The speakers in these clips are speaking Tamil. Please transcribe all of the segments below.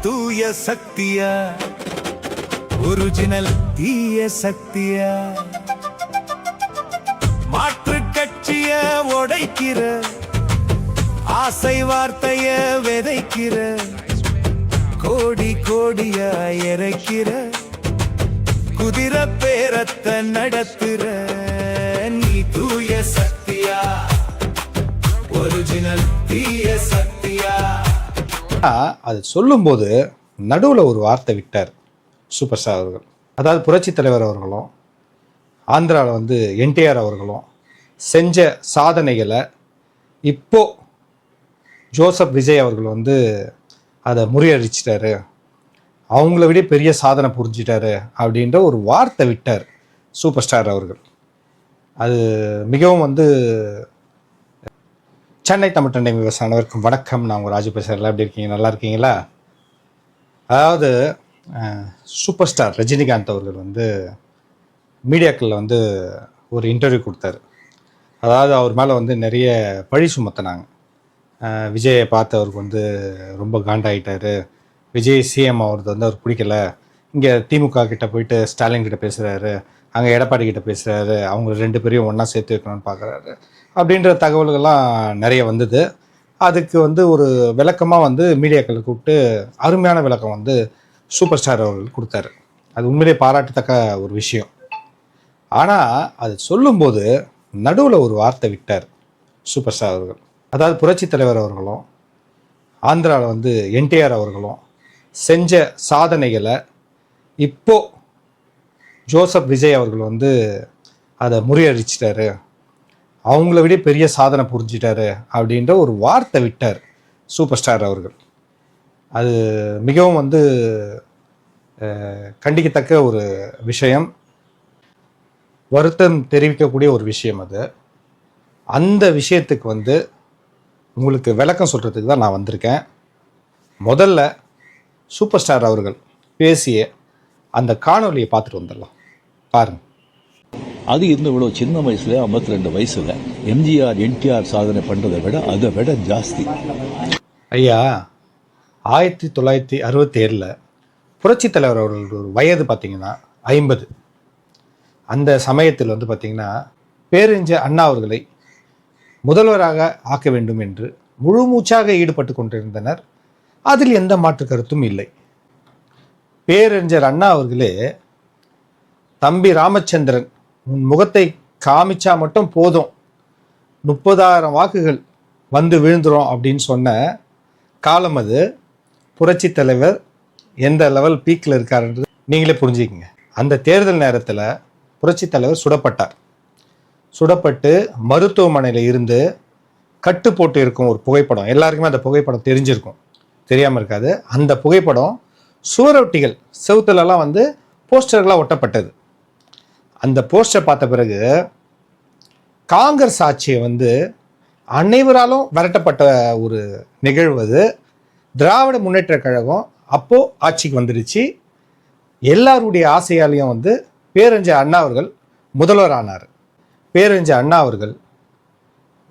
தூய சக்தியா ஒரிஜினல் தீய சக்தியா மாற்று கட்சிய உடைக்கிற ஆசை வார்த்தைய விதைக்கிற கோடி கோடியா இறைக்கிற குதிரை பேரத்தை நடத்துற நீ தூய சக்தியா ஒரிஜினல் தீய சக்தியா. அது சொல்லும்போது நடுவில் ஒரு வார்த்தை விட்டார் சூப்பர் ஸ்டார் அவர்கள். அதாவது புரட்சி தலைவர் அவர்களும் ஆந்திராவில் வந்து என்டிஆர் அவர்களும் செஞ்ச சாதனைகளை இப்போ ஜோசப் விஜய் அவர்கள் வந்து அதை முறியடிச்சிட்டாரு, அவங்கள விட பெரிய சாதனை புரிஞ்சிட்டாரு அப்படின்ற ஒரு வார்த்தை விட்டார் சூப்பர் ஸ்டார் அவர்கள். அது மிகவும் வந்து சென்னை தமிழ் டண்டை விவசாய அனைவருக்கும் வணக்கம். நான் உங்கள் ராஜு பேசுகிறேன். எப்படி இருக்கீங்க? நல்லா இருக்கீங்களா? அதாவது சூப்பர் ஸ்டார் ரஜினிகாந்த் அவர்கள் வந்து மீடியாக்களில் வந்து ஒரு இன்டர்வியூ கொடுத்தாரு. அதாவது அவர் மேலே வந்து நிறைய பழி சுமத்தினாங்க. விஜயை பார்த்து அவருக்கு வந்து ரொம்ப காண்டாயிட்டார், விஜய் சிஎம் அவருக்கு வந்து அவர் பிடிக்கல, இங்கே திமுக கிட்ட போயிட்டு ஸ்டாலின் கிட்ட பேசுகிறாரு, அங்கே எடப்பாடி கிட்ட பேசுகிறாரு, அவங்க ரெண்டு பேரையும் ஒன்றா சேர்த்து வைக்கணும்னு பார்க்குறாரு அப்படின்ற தகவல்கள்லாம் நிறைய வந்தது. அதுக்கு வந்து ஒரு விளக்கமாக வந்து மீடியாக்களை கூப்பிட்டு அருமையான விளக்கம் வந்து சூப்பர் ஸ்டார் அவர்கள் கொடுத்தாரு. அது உண்மையிலே பாராட்டத்தக்க ஒரு விஷயம். ஆனால் அது சொல்லும்போது நடுவில் ஒரு வார்த்தை விட்டார் சூப்பர் ஸ்டார் அவர்கள். அதாவது புரட்சி தலைவர் அவர்களும் ஆந்திராவில் வந்து என்டிஆர் அவர்களும் செஞ்ச சாதனைகளை இப்போ ஜோசப் விஜய் அவர்கள் வந்து அதை முறியடிச்சிட்டாரு, அவங்கள விட பெரிய சாதனை புரிஞ்சிட்டாரு அப்படின்ற ஒரு வார்த்தை விட்டார் சூப்பர் ஸ்டார் அவர்கள். அது மிகவும் வந்து கண்டிக்கத்தக்க ஒரு விஷயம், வருத்தம் தெரிவிக்கக்கூடிய ஒரு விஷயம். அது அந்த விஷயத்துக்கு வந்து உங்களுக்கு விளக்கம் சொல்கிறதுக்கு தான் நான் வந்திருக்கேன். முதல்ல சூப்பர் ஸ்டார் அவர்கள் பேசிய அந்த காணொலியை பார்த்துட்டு வந்துடலாம், பாருங்கள். அது இவ்வளோ சின்ன வயசுல 52 வயசுல எம்ஜிஆர் என்டிஆர் சாதனை பண்ணுறதை விட அதை விட ஜாஸ்தி. ஐயா, 1967 புரட்சி தலைவர் அவர்களோட வயது பார்த்தீங்கன்னா 50. அந்த சமயத்தில் வந்து பார்த்திங்கன்னா பேரறிஞர் அண்ணா அவர்களை முதல்வராக ஆக்க வேண்டும் என்று முழு மூச்சாக ஈடுபட்டு கொண்டிருந்தனர். அதில் எந்த மாற்று கருத்தும் இல்லை. பேரறிஞர் அண்ணா அவர்களே, தம்பி ராமச்சந்திரன் உன் முகத்தை காமிச்சா மட்டும் போதும், 30,000 வாக்குகள் வந்து விழுந்துரும் அப்படின்னு சொன்ன காலம் அது. புரட்சி தலைவர் எந்த லெவல் பீக்கில் இருக்காருன்றது நீங்களே புரிஞ்சுக்கிங்க. அந்த தேர்தல் நேரத்தில் புரட்சி தலைவர் சுடப்பட்டு மருத்துவமனையில் இருந்து கட்டு போட்டு இருக்கும் ஒரு புகைப்படம். எல்லாருக்குமே அந்த புகைப்படம் தெரிஞ்சிருக்கும், தெரியாமல் இருக்காது. அந்த புகைப்படம் சுவரொட்டிகள் செவுத்துலலாம் வந்து போஸ்டர்களாக ஒட்டப்பட்டது. அந்த போஸ்டர் பார்த்த பிறகு காங்கிரஸ் ஆட்சியை வந்து அனைவராலும் விரட்டப்பட்ட ஒரு நிகழ்வு அது. திராவிட முன்னேற்ற கழகம் அப்போது ஆட்சிக்கு வந்துடுச்சு. எல்லாருடைய ஆசையாலையும் வந்து பேரறிஞர் அண்ணா அவர்கள் முதல்வர் ஆனார். பேரறிஞர் அண்ணா அவர்கள்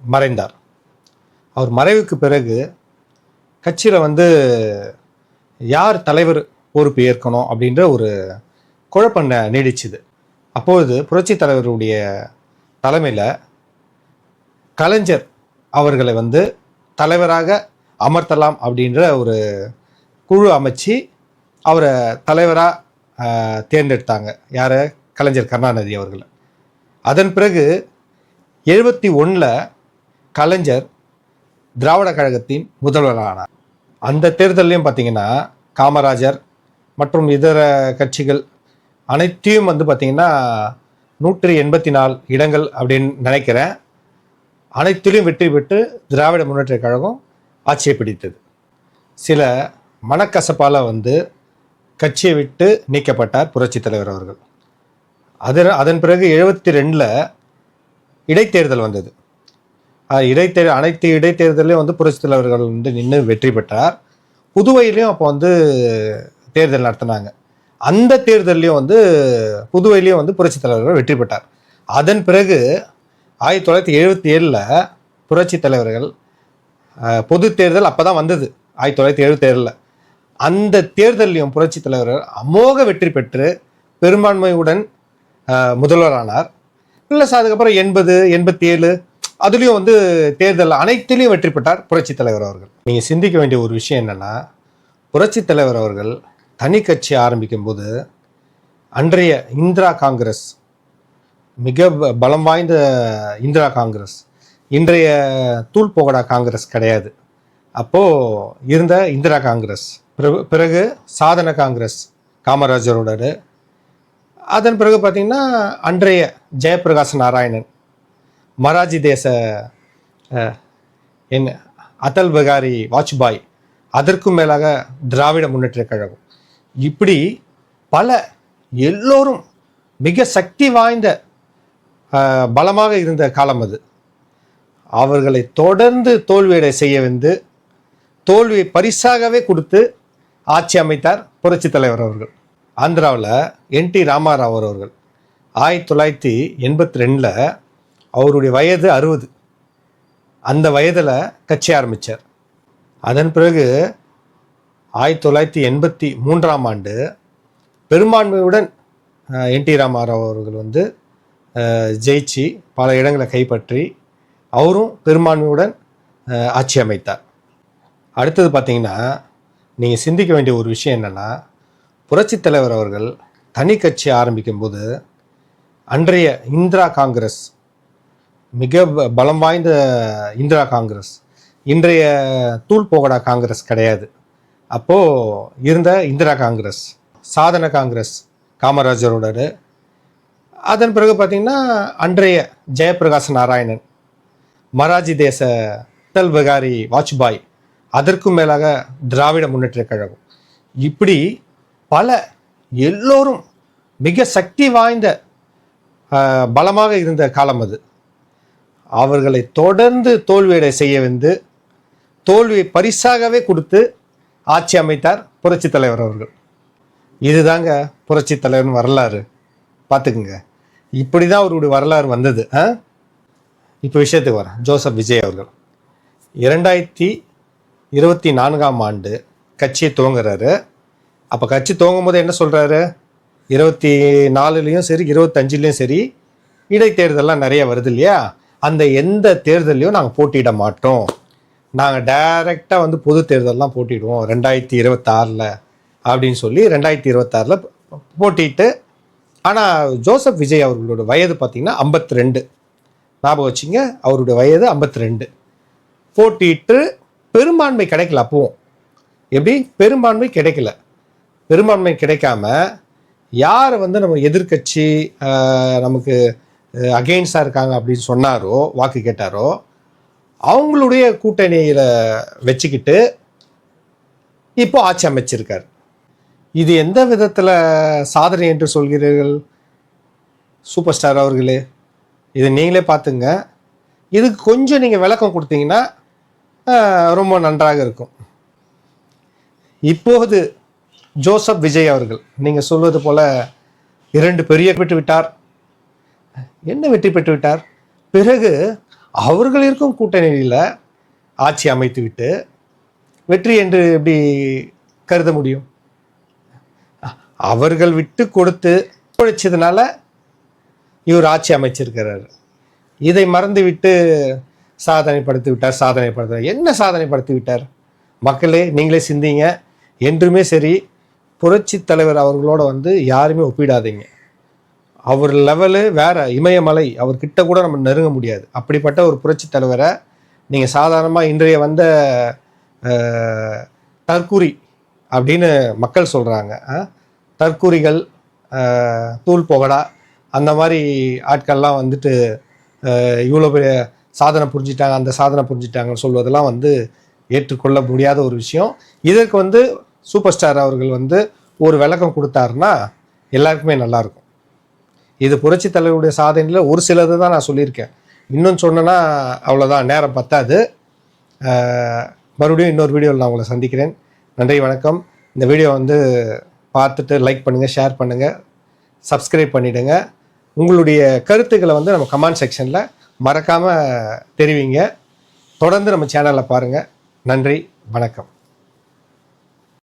மறைந்தார். அவர் மறைவுக்கு பிறகு கட்சியில் வந்து யார் தலைவர் பொறுப்பு ஏற்கணும் அப்படின்ற ஒரு குழப்பம் நீடிச்சுது. அப்போது புரட்சி தலைவருடைய தலைமையில் கலைஞர் அவர்களை வந்து தலைவராக அமர்த்தலாம் அப்படின்ற ஒரு குழு அமைச்சு அவரை தலைவராக தேர்ந்தெடுத்தாங்க. யார்? கலைஞர் கருணாநிதி அவர்கள். அதன் பிறகு 71 கலைஞர் திராவிட கழகத்தின் முதல்வர் ஆனார். அந்த தேர்தலையும் பார்த்தீங்கன்னா காமராஜர் மற்றும் இதர கட்சிகள் அனைத்தையும் வந்து பார்த்திங்கன்னா 184 இடங்கள் அப்படின்னு நினைக்கிறேன், அனைத்திலையும் வெற்றி பெற்று திராவிட முன்னேற்ற கழகம் ஆட்சியை பிடித்தது. சில மனக்கசப்பால் வந்து கட்சியை விட்டு நீக்கப்பட்டார் புரட்சி தலைவர் அவர்கள். அதன் பிறகு 72 இடைத்தேர்தல் வந்தது. அனைத்து இடைத்தேர்தலையும் வந்து புரட்சி தலைவர்கள் வந்து நின்று வெற்றி பெற்றார். புதுவையிலையும் அப்போ வந்து தேர்தல் நடத்தினாங்க. அந்த தேர்தலையும் வந்து புதுவையிலையும் வந்து புரட்சி தலைவர்கள் வெற்றி பெற்றார். அதன் பிறகு 1977 புரட்சி தலைவர்கள் பொது தேர்தல் அப்போ தான் வந்தது. 1977 அந்த தேர்தலையும் புரட்சி தலைவர் அமோக வெற்றி பெற்று பெரும்பான்மையுடன் முதல்வரானார். ப்ளஸ் அதுக்கப்புறம் 80, 87 அதுலேயும் வந்து தேர்தல் அனைத்திலையும் வெற்றி பெற்றார் புரட்சி தலைவர் அவர்கள். நீங்கள் சிந்திக்க வேண்டிய ஒரு விஷயம் என்னென்னா, புரட்சி தலைவர் அவர்கள் தனி கட்சி ஆரம்பிக்கும் போது அன்றைய இந்திரா காங்கிரஸ், மிக பலம் வாய்ந்த இந்திரா காங்கிரஸ், இன்றைய தூள் போகடா காங்கிரஸ் கிடையாது. அப்போது இருந்த இந்திரா காங்கிரஸ், பிறகு சாதன காங்கிரஸ் காமராஜரோட, அதன் பிறகு பார்த்திங்கன்னா அன்றைய ஜெயபிரகாஷ் நாராயணன், மராஜி தேச என்ன அடல் பிகாரி வாஜ்பாய், அதற்கும் மேலாக திராவிட முன்னேற்ற கழகம், இப்படி பல எல்லோரும் மிக சக்தி வாய்ந்த பலமாக இருந்த காலம் அது. அவர்களை தொடர்ந்து தோல்வியடை செய்ய வந்து தோல்வியை பரிசாகவே கொடுத்து ஆட்சி அமைத்தார் புரட்சி தலைவர் அவர்கள். ஆந்திராவில் என்டி ராமாராவ் அவர்கள் 1982 அவருடைய வயது 60. அந்த வயதில் கட்சி ஆரம்பித்தார். அதன் பிறகு 1983 பெரும்பான்மையுடன் என்டி ராமாராவ் அவர்கள் வந்து ஜெயிச்சு பல இடங்களை கைப்பற்றி அவரும் பெரும்பான்மையுடன் ஆட்சி அமைத்தார். அடுத்தது பார்த்திங்கன்னா, நீங்கள் சிந்திக்க வேண்டிய ஒரு விஷயம் என்னென்னா, புரட்சி தலைவர் அவர்கள் தனி கட்சி ஆரம்பிக்கும் போது அன்றைய இந்திரா காங்கிரஸ், மிக பலம் வாய்ந்த இந்திரா காங்கிரஸ், இன்றைய தூள் போகடா காங்கிரஸ் கிடையாது. அப்போது இருந்த இந்திரா காங்கிரஸ், சாதன காங்கிரஸ் காமராஜரோட, அதன் பிறகு பார்த்திங்கன்னா அன்றைய ஜெயபிரகாஷ் நாராயணன், மராஜி தேச அடல் பிகாரி வாஜ்பாய், அதற்கும் மேலாக திராவிட முன்னேற்ற கழகம், இப்படி பல எல்லோரும் மிக சக்தி வாய்ந்த பலமாக இருந்த காலம் அது. அவர்களை தொடர்ந்து தோல்வியடை செய்ய வந்து தோல்வியை பரிசாகவே கொடுத்து ஆட்சி அமைத்தார் புரட்சி தலைவர் அவர்கள். இதுதாங்க புரட்சி தலைவர்னு வரலாறு. பார்த்துக்குங்க, இப்படி தான் அவருடைய வரலாறு வந்தது. இப்போ விஷயத்துக்கு வரேன். ஜோசப் விஜய் அவர்கள் 2024 கட்சியை துவங்குறாரு. அப்போ கட்சி துவங்கும் போது என்ன சொல்கிறாரு, 24லையும் சரி 25லையும் சரி இடைத்தேர்தல்லாம் நிறைய வருது இல்லையா, அந்த எந்த தேர்தலையும் நாங்கள் போட்டியிட மாட்டோம், நாங்கள் டைரெக்டாக வந்து பொது தேர்தல்லாம் போட்டிடுவோம் 2026 அப்படின்னு சொல்லி 2026 போட்டிட்டு. ஆனால் ஜோசப் விஜய் அவர்களோட வயது பார்த்திங்கன்னா 52. ஞாபகம் வச்சுங்க, அவருடைய வயது 52. போட்டிட்டு பெரும்பான்மை கிடைக்கல. அப்பவும் எப்படி பெரும்பான்மை கிடைக்கல, பெரும்பான்மை கிடைக்காம யாரை வந்து நம்ம எதிர்கட்சி நமக்கு அகெயின்ஸ்டாக இருக்காங்க அப்படின்னு சொன்னாரோ, வாக்கு கேட்டாரோ, அவங்களுடைய கூட்டணியில் வச்சுக்கிட்டு இப்போ ஆட்சி அமைச்சிருக்கார். இது எந்த விதத்தில் சாதனை என்று சொல்கிறீர்கள் சூப்பர் ஸ்டார் அவர்களே? இதை நீங்களே பார்த்துங்க. இதுக்கு கொஞ்சம் நீங்கள் விளக்கம் கொடுத்தீங்கன்னா ரொம்ப நன்றாக இருக்கும். இப்போது ஜோசப் விஜய் அவர்கள் நீங்கள் சொல்வது போல 2 பெரிய பெற்று விட்டார். என்ன வெற்றி பெற்று விட்டார்? பிறகு அவர்கள் இருக்கும் கூட்டணியில் ஆட்சி அமைத்து விட்டு வெற்றி என்று எப்படி கருத முடியும்? அவர்கள் விட்டு கொடுத்து உழைச்சதுனால இவர் ஆட்சி அமைச்சிருக்கிறார். இதை மறந்து விட்டு சாதனைப்படுத்தி விட்டார். என்ன சாதனைப்படுத்தி விட்டார்? மக்களே நீங்களே சிந்திங்க. என்றுமே சரி, புரட்சி தலைவர் அவர்களோட வந்து யாருமே ஒப்பிடாதீங்க. அவர் லெவலு வேற, இமயமலை, அவர்கிட்ட கூட நம்ம நெருங்க முடியாது. அப்படிப்பட்ட ஒரு புரட்சி தலைவரை நீங்கள் சாதாரணமாக இன்றைய வந்த தற்கூரி அப்படின்னு மக்கள் சொல்கிறாங்க. தற்கூரிகள், தூள் போகடா, அந்த மாதிரி ஆட்கள்லாம் வந்துட்டு இவ்வளோ பெரிய சாதனை புரிஞ்சிட்டாங்க, அந்த சாதனை புரிஞ்சிட்டாங்கன்னு சொல்வதெல்லாம் வந்து ஏற்றுக்கொள்ள முடியாத ஒரு விஷயம். இதற்கு வந்து சூப்பர் ஸ்டார் அவர்கள் வந்து ஒரு விளக்கம் கொடுத்தாருன்னா எல்லாருக்குமே நல்லாயிருக்கும். இது புரட்சி தலைவருடைய சாதனையில் ஒரு சிலது தான் நான் சொல்லியிருக்கேன். இன்னும் சொன்னேன்னா அவ்வளோதான், நேரம் பத்தாது. மறுபடியும் இன்னொரு வீடியோவில் நான் உங்களை சந்திக்கிறேன். நன்றி, வணக்கம். இந்த வீடியோ வந்து பார்த்துட்டு லைக் பண்ணுங்கள், ஷேர் பண்ணுங்கள், சப்ஸ்கிரைப் பண்ணிவிடுங்க. உங்களுடைய கருத்துக்களை வந்து நம்ம கமெண்ட் செக்ஷனில் மறக்காமல் தெரிவிங்க. தொடர்ந்து நம்ம சேனலில் பாருங்கள். நன்றி, வணக்கம்.